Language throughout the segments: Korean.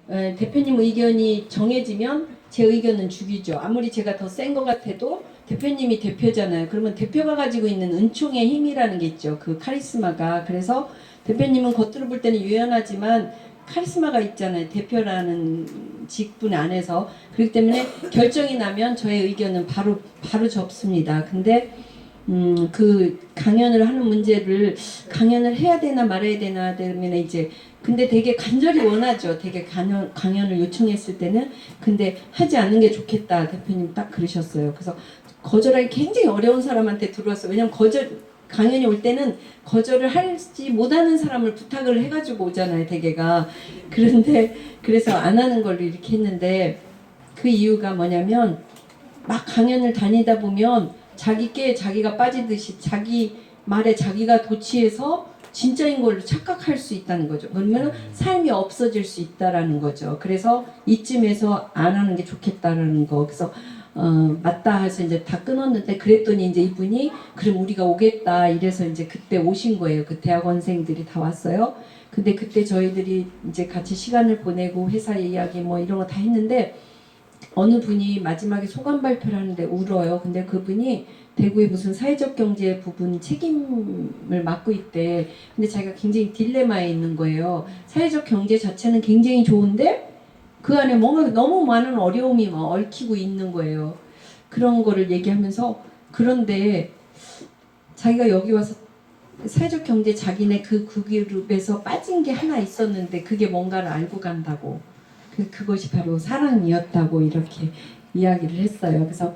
대표님 의견이 정해지면 제 의견은 죽이죠. 아무리 제가 더 센 것 같아도 대표님이 대표잖아요. 그러면 대표가 가지고 있는 은총의 힘이라는 게 있죠. 그 카리스마가. 그래서 대표님은 겉으로 볼 때는 유연하지만 카리스마가 있잖아요. 대표라는 직분 안에서. 그렇기 때문에 결정이 나면 저의 의견은 바로 접습니다. 근데 그 강연을 하는 문제를 강연을 해야 되나 말아야 되나 때문에 이제 근데 되게 간절히 원하죠. 되게 강연을 요청했을 때는 근데 하지 않는 게 좋겠다. 대표님 딱 그러셨어요. 그래서 거절하기 굉장히 어려운 사람한테 들어왔어요. 왜냐면 강연이 올 때는 거절을 하지 못하는 사람을 부탁을 해가지고 오잖아요. 대개가. 그런데 그래서 안 하는 걸로 이렇게 했는데 그 이유가 뭐냐면 막 강연을 다니다 보면 자기께 자기가 빠지듯이 자기 말에 자기가 도취해서 진짜인 걸로 착각할 수 있다는 거죠. 그러면 삶이 없어질 수 있다라는 거죠. 그래서 이쯤에서 안 하는 게 좋겠다라는 거. 그래서 맞다 해서 이제 다 끊었는데 그랬더니 이제 이분이 그럼 우리가 오겠다 이래서 이제 그때 오신 거예요. 그 대학원생들이 다 왔어요. 근데 그때 저희들이 이제 같이 시간을 보내고 회사 이야기 뭐 이런 거 다 했는데 어느 분이 마지막에 소감 발표를 하는데 울어요. 근데 그분이 대구의 무슨 사회적 경제 부분 책임을 맡고 있대. 근데 자기가 굉장히 딜레마에 있는 거예요. 사회적 경제 자체는 굉장히 좋은데 그 안에 뭔가 너무 많은 어려움이 막 얽히고 있는 거예요. 그런 거를 얘기하면서 그런데 자기가 여기 와서 사회적 경제 자기네 그 그룹에서 빠진 게 하나 있었는데 그게 뭔가를 알고 간다고. 그것이 바로 사랑이었다고 이렇게 이야기를 했어요. 그래서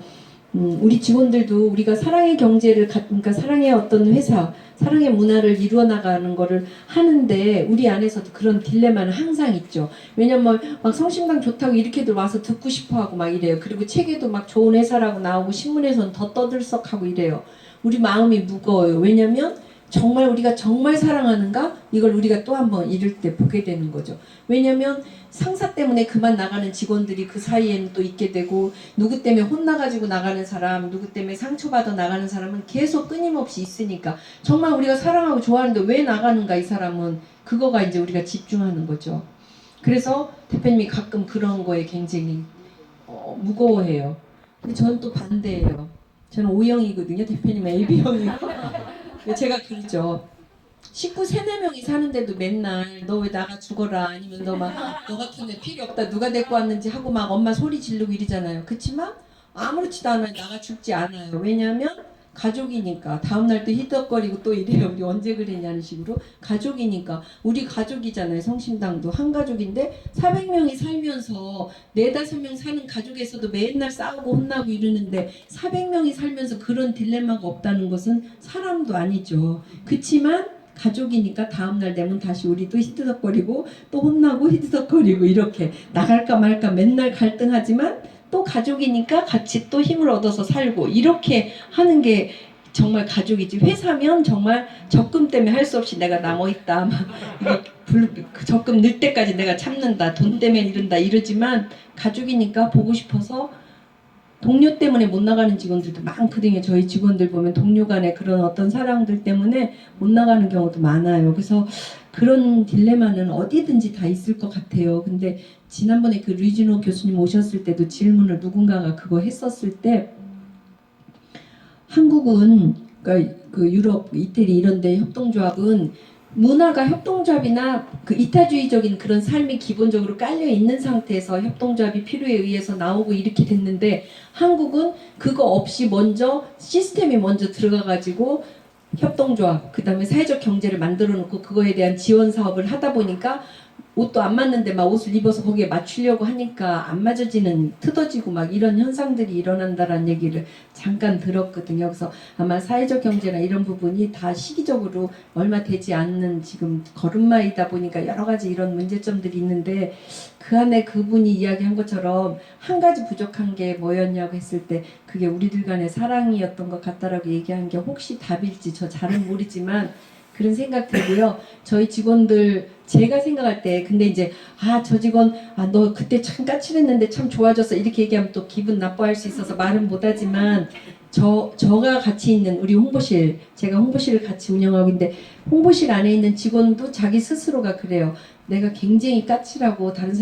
우리 직원들도 우리가 사랑의 경제를 그러니까 사랑의 어떤 회사, 사랑의 문화를 이루어 나가는 거를 하는데 우리 안에서도 그런 딜레마는 항상 있죠. 왜냐면 막 성심당 좋다고 이렇게들 와서 듣고 싶어하고 막 이래요. 그리고 책에도 막 좋은 회사라고 나오고 신문에서는 더 떠들썩하고 이래요. 우리 마음이 무거워요. 왜냐면 정말 우리가 정말 사랑하는가? 이걸 우리가 또 한번 이럴 때 보게 되는 거죠. 왜냐면 상사 때문에 그만 나가는 직원들이 그 사이에는 또 있게 되고 누구 때문에 혼나가지고 나가는 사람, 누구 때문에 상처받아 나가는 사람은 계속 끊임없이 있으니까 정말 우리가 사랑하고 좋아하는데 왜 나가는가 이 사람은 그거가 이제 우리가 집중하는 거죠. 그래서 대표님이 가끔 그런 거에 굉장히 무거워해요. 근데 저는 또 반대예요. 저는 O형이거든요. 대표님은 AB형이고 제가 그러죠. 식구 3-4명이 사는데도 맨날 너 왜 나가 죽어라 아니면 너 같은 애 필요 없다 누가 데리고 왔는지 하고 막 엄마 소리 지르고 이러잖아요. 그치만 아무렇지도 않아요. 나가 죽지 않아요. 왜냐하면 가족이니까 다음날 또 히덕거리고 또 이래요. 우리 언제 그랬냐는 식으로 가족이니까 우리 가족이잖아요. 성심당도 한 가족인데 400명이 살면서 4-5명 사는 가족에서도 맨날 싸우고 혼나고 이러는데 400명이 살면서 그런 딜레마가 없다는 것은 사람도 아니죠. 그치만 가족이니까 다음날 되면 다시 우리도 히드덕거리고 또 혼나고 히드덕거리고 이렇게 나갈까 말까 맨날 갈등하지만 또 가족이니까 같이 또 힘을 얻어서 살고 이렇게 하는 게 정말 가족이지. 회사면 정말 적금 때문에 할 수 없이 내가 남아있다 적금 늘 때까지 내가 참는다 돈 때문에 이런다 이러지만 가족이니까 보고 싶어서 동료 때문에 못 나가는 직원들도 많거든요. 저희 직원들 보면 동료 간의 그런 어떤 사랑들 때문에 못 나가는 경우도 많아요. 그래서 그런 딜레마는 어디든지 다 있을 것 같아요. 근데 지난번에 그 류진호 교수님 오셨을 때도 질문을 누군가가 그거 했었을 때 한국은 그러니까 그 유럽, 이태리 이런 데 협동조합은 문화가 협동조합이나 그 이타주의적인 그런 삶이 기본적으로 깔려 있는 상태에서 협동조합이 필요에 의해서 나오고 이렇게 됐는데 한국은 그거 없이 먼저 시스템이 먼저 들어가가지고 협동조합 그 다음에 사회적 경제를 만들어 놓고 그거에 대한 지원 사업을 하다 보니까 옷도 안 맞는데 막 옷을 입어서 거기에 맞추려고 하니까 안 맞아지는 뜯어지고 막 이런 현상들이 일어난다라는 얘기를 잠깐 들었거든요. 그래서 아마 사회적 경제나 이런 부분이 다 시기적으로 얼마 되지 않는 지금 걸음마이다 보니까 여러 가지 이런 문제점들이 있는데 그 안에 그분이 이야기한 것처럼 한 가지 부족한 게 뭐였냐고 했을 때 그게 우리들 간의 사랑이었던 것 같다라고 얘기한 게 혹시 답일지 저 잘은 모르지만 그런 생각 들고요. 저희 직원들 제가 생각할 때 근데 이제 저 직원 너 그때 참 까칠했는데 참 좋아졌어 이렇게 얘기하면 또 기분 나빠할 수 있어서 말은 못하지만 저가 같이 있는 우리 홍보실 제가 홍보실을 같이 운영하고 있는데 홍보실 안에 있는 직원도 자기 스스로가 그래요. 내가 굉장히 까칠하고 다른 사람